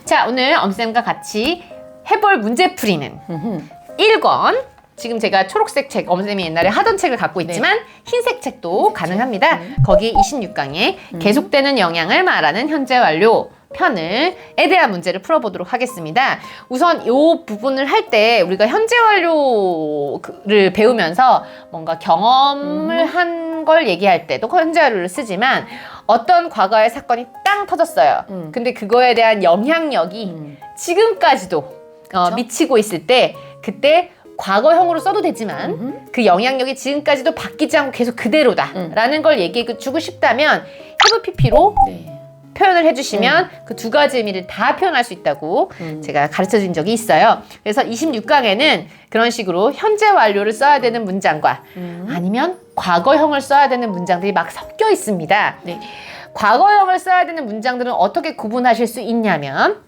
자, 오늘 엄쌤과 같이 해볼 문제풀이는 1권, 지금 제가 초록색 책, 엄쌤이 옛날에 하던 책을 갖고 있지만 흰색 책도 가능합니다. 거기 26강에 계속되는 영향을 말하는 현재 완료 편에 대한 문제를 풀어보도록 하겠습니다. 우선 이 부분을 할 때 우리가 현재 완료를 배우면서 뭔가 경험을 한 걸 얘기할 때도 현재 완료를 쓰지만 어떤 과거의 사건이 땅 터졌어요. 근데 그거에 대한 영향력이 지금까지도 미치고 있을 때 그때 과거형으로 써도 되지만 그 영향력이 지금까지도 바뀌지 않고 계속 그대로다 라는 걸 얘기해 주고 싶다면 have pp로 표현을 해주시면 그 두 가지 의미를 다 표현할 수 있다고 제가 가르쳐준 적이 있어요. 그래서 26강에는 그런 식으로 현재 완료를 써야 되는 문장과 아니면 과거형을 써야 되는 문장들이 막 섞여 있습니다. 과거형을 써야 되는 문장들은 어떻게 구분하실 수 있냐면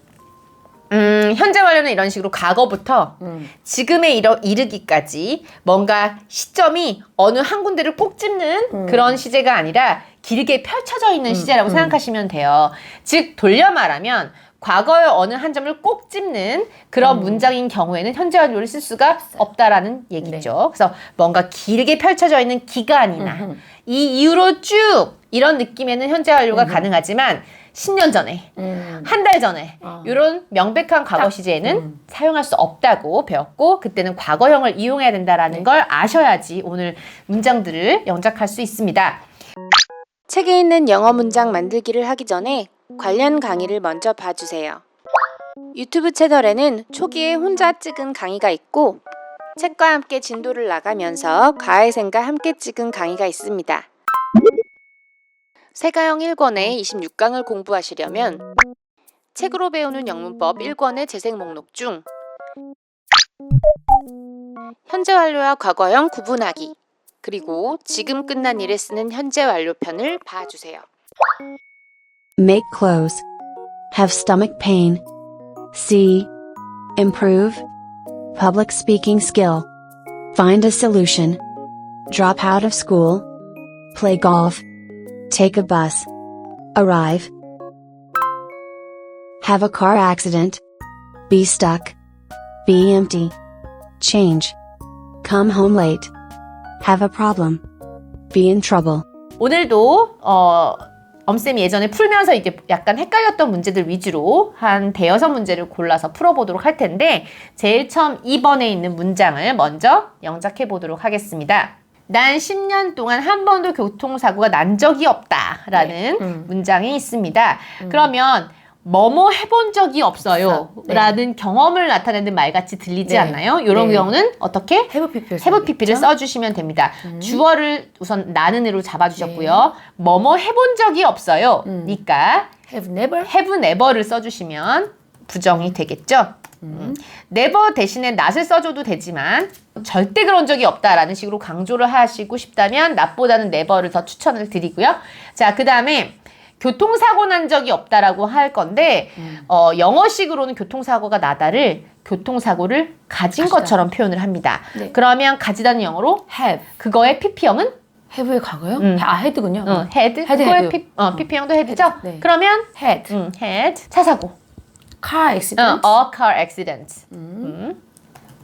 현재 완료는 이런 식으로 과거부터 지금에 이르기까지 뭔가 시점이 어느 한 군데를 꼭 찝는 그런 시제가 아니라 길게 펼쳐져 있는 시제라고 생각하시면 돼요. 즉 돌려 말하면 과거의 어느 한 점을 꼭 찝는 그런 문장인 경우에는 현재 완료를 쓸 수가 없다라는 얘기죠. 그래서 뭔가 길게 펼쳐져 있는 기간이나 이 이후로 쭉 이런 느낌에는 현재 완료가 가능하지만 10년 전에, 한 달 전에 이런 명백한 과거 시제에는 사용할 수 없다고 배웠고 그때는 과거형을 이용해야 된다라는 걸 아셔야지 오늘 문장들을 영작할 수 있습니다. 책에 있는 영어 문장 만들기를 하기 전에 관련 강의를 먼저 봐주세요. 유튜브 채널에는 초기에 혼자 찍은 강의가 있고 책과 함께 진도를 나가면서 과외생과 함께 찍은 강의가 있습니다. 세가형 1권의 26강을 공부하시려면 책으로 배우는 영문법 1권의 재생 목록 중 현재 완료와 과거형 구분하기 그리고 지금 끝난 일에 쓰는 현재 완료 편을 봐주세요. Make clothes. Have stomach pain. C. Improve. Public speaking skill. Find a solution. Drop out of school. Play golf. Take a bus. Arrive. Have a car accident. Be stuck. Be empty. Change. Come home late. Have a problem. Be in trouble. 오늘도 엄쌤이 예전에 풀면서 이게 약간 헷갈렸던 문제들 위주로 한 대여섯 문제를 골라서 풀어보도록 할 텐데 제일 처음 2번에 있는 문장을 먼저 영작해 보도록 하겠습니다. 난 10년 동안 한 번도 교통사고가 난 적이 없다 라는 문장이 있습니다. 그러면 뭐뭐 해본 적이 없어요 라는 경험을 나타내는 말같이 들리지 않나요? 이런 경우는 어떻게? have pp를 써주시면 됩니다. 주어를 우선 나는으로 잡아주셨고요. 뭐뭐 해본 적이 없어요 니까 have never를 써주시면 부정이 되겠죠? never 대신에 not을 써줘도 되지만 절대 그런 적이 없다라는 식으로 강조를 하시고 싶다면 not보다는 never를 더 추천을 드리고요. 자, 그 다음에 교통사고 난 적이 없다라고 할 건데 영어식으로는 교통사고가 나다를 교통사고를 가진 것처럼 표현을 합니다. 그러면 가지다는 영어로 have. 그거의 pp형은 have의 과거요? had군요. had. 그거의 pp형도 had죠? 그러면 had. had. 차사고. car accident. a car accident.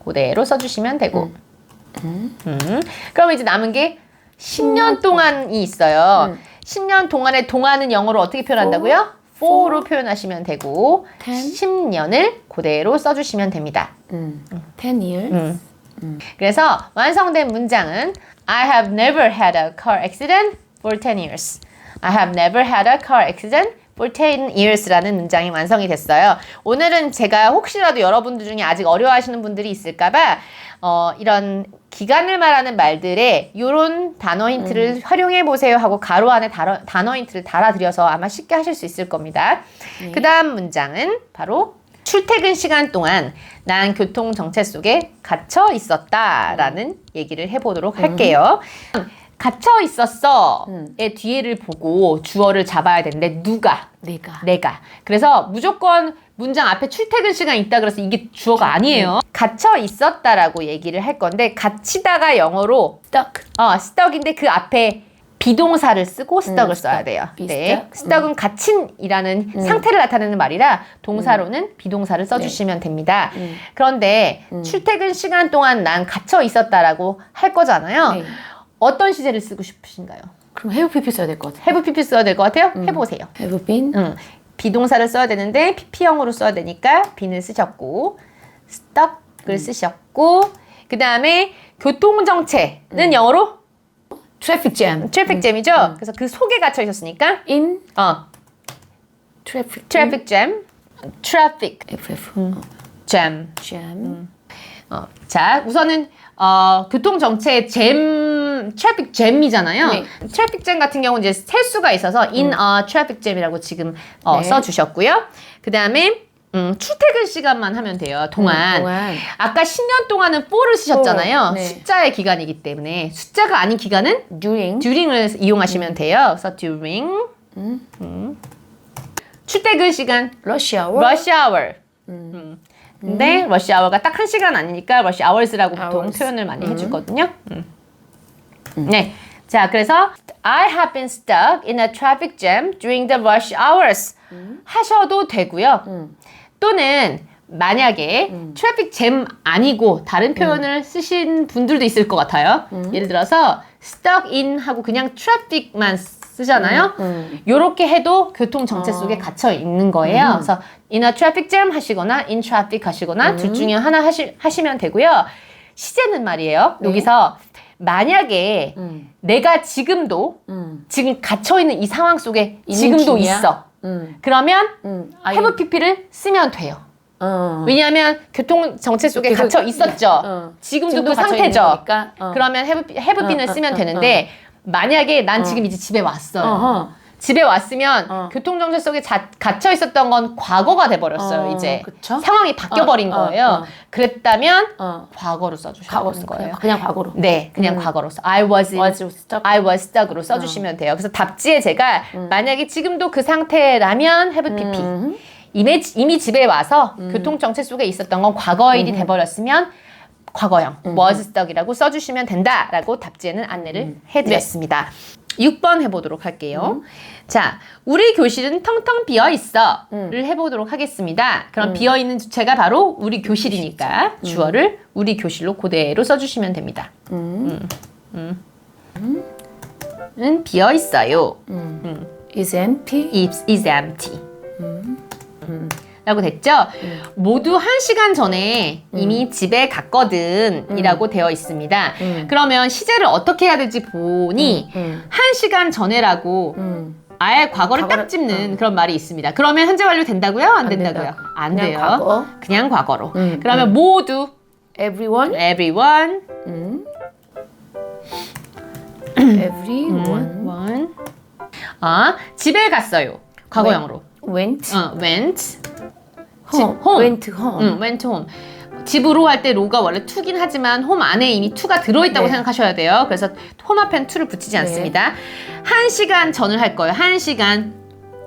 그대로 써주시면 되고. 그럼 이제 남은 게 10년 동안이 있어요. 10년 동안의 동안은 영어로 어떻게 표현한다고요? for로 표현하시면 되고 10년을 그대로 써주시면 됩니다. 10 years. 그래서 완성된 문장은 I have never had a car accident for 10 years. I have never had a car accident for 10 years라는 문장이 완성이 됐어요. 오늘은 제가 혹시라도 여러분들 중에 아직 어려워하시는 분들이 있을까봐 이런 기간을 말하는 말들에 이런 단어 힌트를 활용해 보세요 하고 가로 안에 단어 힌트를 달아드려서 아마 쉽게 하실 수 있을 겁니다. 그 다음 문장은 바로 출퇴근 시간 동안 난 교통정체 속에 gat혀 있었다라는 얘기를 해보도록 할게요. 갇혀 있었어의 뒤에를 보고 주어를 잡아야 되는데 누가? 내가. 그래서 무조건 문장 앞에 출퇴근 시간 있다 그래서 이게 주어가 아니에요. 갇혀 있었다라고 얘기를 할 건데 갇히다가 영어로 stuck인데 그 앞에 비동사를 쓰고 stuck을 써야 돼요. be 네. stuck. stuck은 갇힌이라는 상태를 나타내는 말이라 동사로는 비동사를 써주시면 됩니다. 그런데 출퇴근 시간 동안 난 갇혀 있었다라고 할 거잖아요. 네. 어떤 시제를 쓰고 싶으신가요? 그럼 have pp 써야 될 것 같아요. have pp 써야 될 것 같아요? 해보세요. have been. 비동사를 써야 되는데 pp형으로 써야 되니까 be는 쓰셨고 stuck을 쓰셨고 그 다음에 교통정체는 영어로 traffic jam. 트래픽 잼이죠. 그래서 그 속에 갇혀 있었으니까 in traffic traffic jam, traffic ff. jam. jam. 자, 우선은 교통정체 잼, 트래픽 잼이잖아요. 네. 트래픽 잼 같은 경우는 이제 셀 수가 있어서 in a traffic jam이라고 지금 네. 써주셨고요. 그 다음에 출퇴근 시간만 하면 돼요. 동안. 아까 10년 동안은 for를 쓰셨잖아요. 네. 숫자의 기간이기 때문에 숫자가 아닌 기간은 during. during을 이용하시면 돼요. 그래서 during. 출퇴근 시간 rush hour. rush hour. 근데 rush hour가 딱 한 시간 아니니까 rush hours라고 보통 hours. 표현을 많이 해주거든요. 네. 자, 그래서 I have been stuck in a traffic jam during the rush hours 하셔도 되고요. 또는 만약에 트래픽 잼 아니고 다른 표현을 쓰신 분들도 있을 것 같아요. 예를 들어서 stuck in 하고 그냥 traffic만 쓰잖아요. 요렇게 해도 교통 정체 속에 갇혀 있는 거예요. 그래서 in a traffic jam 하시거나 in traffic 하시거나 둘 중에 하나 하시면 되고요. 시제는 말이에요. 여기서 만약에 내가 지금도 지금 갇혀 있는 이 상황 속에 지금도 중이야? 있어. 그러면 have pp를 쓰면 돼요. 왜냐하면 교통 정체 속에 계속- 갇혀 있었죠. 지금도 그 갇혀 상태죠. 있는 거니까. 그러면 have be는 쓰면 되는데 만약에 난 지금 이제 집에 왔어요. 집에 왔으면 교통 정체 속에 갇혀 있었던 건 과거가 돼버렸어요. 이제 그쵸? 상황이 바뀌어버린 거예요. 그랬다면 어. 과거로 써주셔야 과거 되는 거예요. 그냥 과거로. 네, 그냥 과거로 써. I was stuck. stuck으로 써주시면 돼요. 그래서 답지에 제가 만약에 지금도 그 상태라면 have pp. 이미 집에 와서 교통 정체 속에 있었던 건 과거의 일이 돼버렸으면 과거형 was stuck이라고 써주시면 된다라고 답지에는 안내를 해드렸습니다. 6번 해보도록 할게요. 자, 우리 교실은 텅텅 비어 있어를 해보도록 하겠습니다. 그럼 비어 있는 주체가 바로 우리 교실이니까 주어를 우리 교실로 그대로 써주시면 됩니다. 비어 있어요. is empty. is empty. 라고 됐죠? 모두 1시간 전에 이미 집에 갔거든 이라고 되어 있습니다. 그러면 시제를 어떻게 해야 될지 보니 1시간 전에라고 아예 과거를 딱 짚는 그런 말이 있습니다. 그러면 현재 완료 된다고요? 안 된다고요? 된다고. 안 그냥 돼요. 과거. 그냥 과거로. 그러면 모두 everyone. everyone everyone. 집에 갔어요. 과거형으로. went. went home. home. went home. went home. 집으로 할 때 로가 원래 to긴 하지만 홈 안에 이미 to가 들어있다고 네. 생각하셔야 돼요. 그래서 홈 앞엔 to를 붙이지 않습니다. 1시간 전을 할 거예요. 1시간.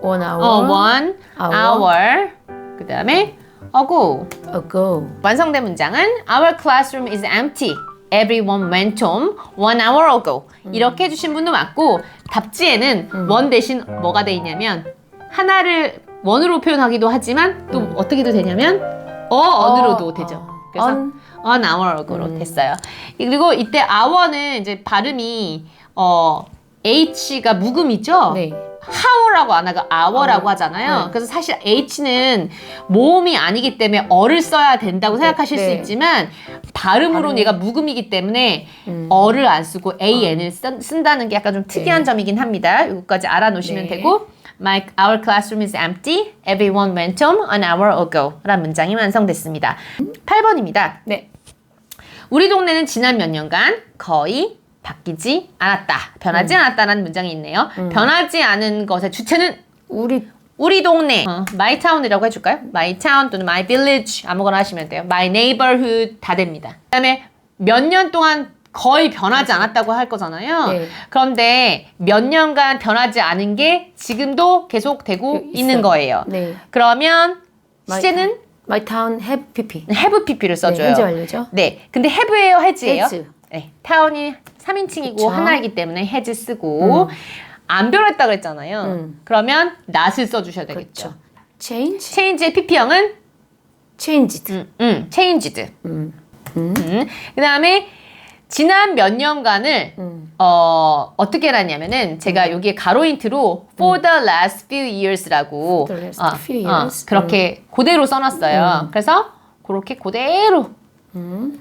1 hour. 1 hour. 그 다음에 ago. ago. 완성된 문장은 Our classroom is empty. Everyone went home 1 hour ago. 이렇게 해주신 분도 맞고 답지에는 원 대신 뭐가 돼 있냐면 하나를 원으로 표현하기도 하지만 또 어떻게도 되냐면 on으로도 되죠. 그래서 an hour ago로 됐어요. 그리고 이때 hour는 이제 발음이 h가 묵음이죠. 네. how라고 안 하고 hour라고 하잖아요. 그래서 사실 h는 모음이 아니기 때문에 어를 써야 된다고 생각하실 수 네. 있지만 발음으로는 얘가 묵음이기 때문에 어를 안 쓰고 an을 쓴다는 게 약간 좀 특이한 점이긴 합니다. 이것까지 알아놓으시면 네. 되고 Our classroom is empty. Everyone went home an hour ago. 라는 문장이 완성됐습니다. 8번입니다. 네. 우리 동네는 지난 몇 년간 거의 바뀌지 않았다. 변하지 않았다라는 문장이 있네요. 변하지 않은 것의 주체는 우리 동네. My town이라고 해줄까요? My town 또는 my village 아무거나 하시면 돼요. My neighborhood 다 됩니다. 그 다음에 몇 년 동안 거의 변하지 않았다고 할 거잖아요. 네. 그런데 몇 년간 변하지 않은 게 지금도 계속 되고 있는 거예요. 네. 그러면 시제는 My town have pp. have pp를 써줘요. 현재 완료죠. 네. 근데 have예요, has예요? has. 네, 타운이 3인칭이고 그쵸. 하나이기 때문에 has 쓰고 안 변했다 그랬잖아요. 그러면 not을 써주셔야 되겠죠. 그렇죠. change, change의 pp형은 changed. changed. 그 다음에 지난 몇 년간을 어떻게 해놨냐면은 제가 여기에 가로 힌트로 for the last few years라고 For the last few years. 그렇게 그대로 써놨어요. 그래서 그렇게 그대로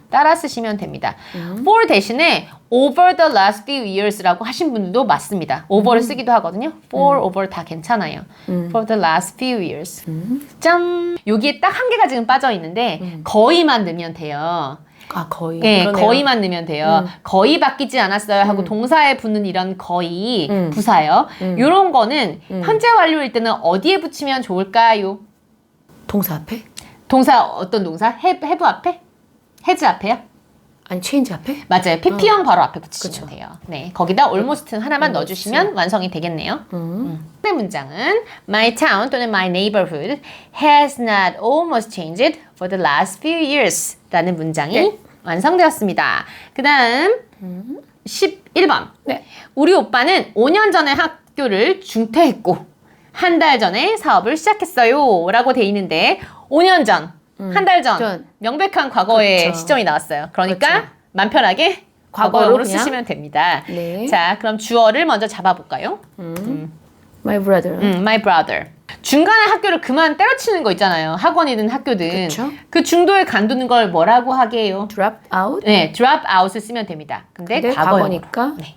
따라 쓰시면 됩니다. for 대신에 over the last few years라고 하신 분들도 맞습니다. over를 쓰기도 하거든요. for, over 다 괜찮아요. for the last few years. 짠! 여기에 딱 한 개가 지금 빠져 있는데 거의만 넣으면 돼요. 아, 거의. 네, 그러네요. 거의만 넣으면 돼요. 거의 바뀌지 않았어요 하고 동사에 붙는 이런 거의 부사요. 이런 거는 현재 완료일 때는 어디에 붙이면 좋을까요? 동사 앞에? 동사 어떤 동사? have 앞에? has 앞에요? 아니, change 앞에? 맞아요. pp형 바로 앞에 붙이시면 그쵸. 돼요. 네, 거기다 almost 하나만 넣어주시면 완성이 되겠네요. 네 문장은 My town 또는 my neighborhood has not almost changed for the last few years 라는 문장이 네. 완성되었습니다. 그 다음 11번 네. 우리 오빠는 5년 전에 학교를 중퇴했고 한 달 전에 사업을 시작했어요 라고 돼 있는데 5년 전, 한 달 전 전. 명백한 과거의 그쵸. 시점이 나왔어요. 그러니까 그쵸. 맘 편하게 과거로 과거형으로 그냥? 쓰시면 됩니다. 네. 자, 그럼 주어를 먼저 잡아볼까요? My brother. My brother. 중간에 학교를 그만 때려치는 거 있잖아요. 학원이든 학교든. 그쵸. 그 중도에 간두는 걸 뭐라고 하게요? Dropped out. 네, drop out을 쓰면 됩니다. 근데 근데 과거형. 과거니까. 네.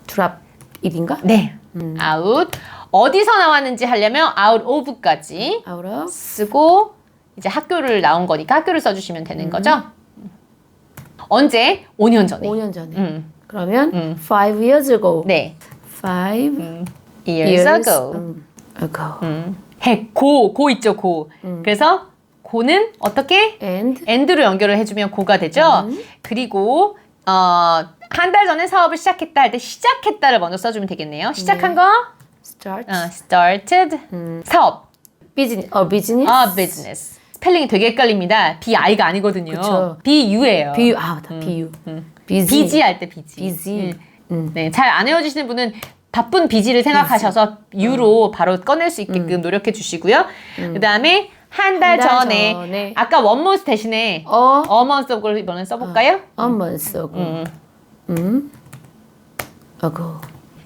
drop it인가? 네. out. 어디서 나왔는지 하려면 out of까지 out of. 쓰고 이제 학교를 나온 거니까 학교를 써주시면 되는 거죠. 언제? 5년 전에. 5년 전에. 음. 그러면 5 years ago. 네. 5 years ago. ago. 고 있죠, 고. 그래서 고는 어떻게? And end로 연결을 해주면 고가 되죠. 그리고 한 달 전에 사업을 시작했다 할 때 시작했다를 먼저 써주면 되겠네요. 시작한 거 start. started 사업 business. business. business 스펠링이 되게 헷갈립니다. BI가 아니거든요. 그쵸. BU예요. BU. 다 BU. busy. BG 할 때 BG. busy. 네, 잘 안 외워지시는 분은 바쁜 비지를 생각하셔서 U로 바로 꺼낼 수 있게끔 노력해 주시고요. 그 다음에 한 달 한 달 전에 전에. 아까 one month 대신에 a month ago를 이번엔 써볼까요? a month ago. ago.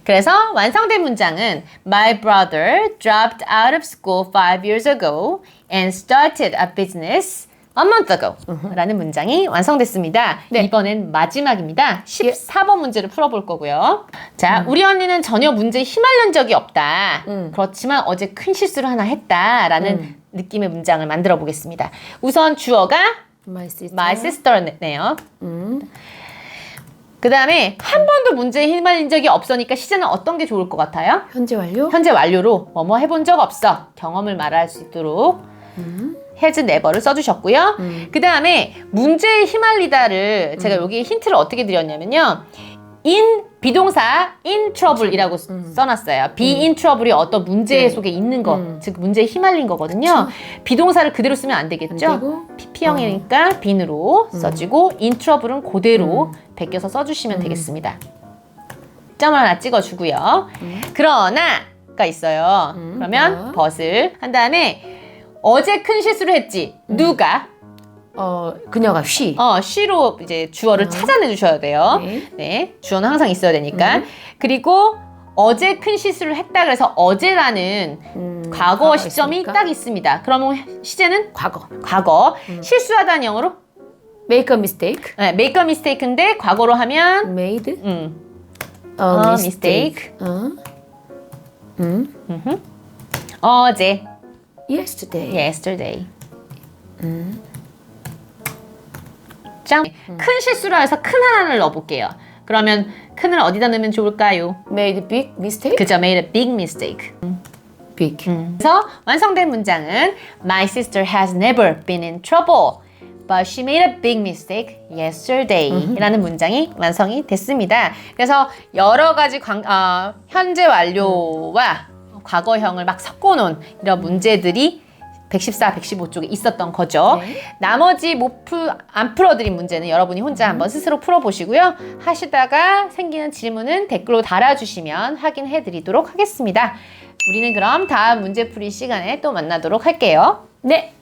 그래서 완성된 문장은 My brother dropped out of school 5 years ago and started a business a month ago 라는 문장이 완성됐습니다. 네. 이번엔 마지막입니다. 14번 문제를 풀어볼 거고요. 자, 우리 언니는 전혀 문제에 휘말린 적이 없다. 그렇지만 어제 큰 실수를 하나 했다라는 느낌의 문장을 만들어 보겠습니다. 우선 주어가 My sister. my sister네요. 그 다음에 한 번도 문제에 휘말린 적이 없으니까 시제는 어떤 게 좋을 것 같아요? 현재 완료. 현재 완료로 뭐뭐 해본 적 없어 경험을 말할 수 있도록 has never를 써주셨고요. 그 다음에 문제에 휘말리다를 제가 여기 힌트를 어떻게 드렸냐면요. in 비동사 in trouble이라고 써놨어요. be in trouble이 어떤 문제 속에 있는 거, 즉 문제에 휘말린 거거든요. 비동사를 그대로 쓰면 안 되겠죠. 안 되고, pp형이니까 been으로 써주고 in trouble은 그대로 베껴서 써주시면 되겠습니다. 점 하나 찍어주고요. 그러나가 있어요. 그러면 but을 한 다음에 어제 큰 실수를 했지. 누가? 그녀가 she. she로 이제 주어를 찾아내 주셔야 돼요. 네. 네. 주어는 항상 있어야 되니까. 그리고 어제 큰 실수를 했다 그래서 어제라는 과거 시점이 있으니까. 딱 있습니다. 그러면 시제는 과거. 과거. 실수하다는 영어로 make a mistake. 네, make a mistake인데 과거로 하면 made a a mistake. mistake. 어제 yesterday. yesterday. 짱. 큰 실수라 해서 큰 하나를 넣어볼게요. 그러면 큰을 어디다 넣으면 좋을까요? made big mistake. 그죠? made a big mistake. big. 그래서 완성된 문장은 My sister has never been in trouble, but she made a big mistake yesterday 라는 문장이 완성이 됐습니다. 그래서 여러 가지 현재 완료와 과거형을 막 섞어놓은 이런 문제들이 114, 115 쪽에 있었던 거죠. 네. 나머지 안 풀어드린 문제는 여러분이 혼자 한번 스스로 풀어보시고요. 하시다가 생기는 질문은 댓글로 달아주시면 확인해드리도록 하겠습니다. 우리는 그럼 다음 문제풀이 시간에 또 만나도록 할게요. 네.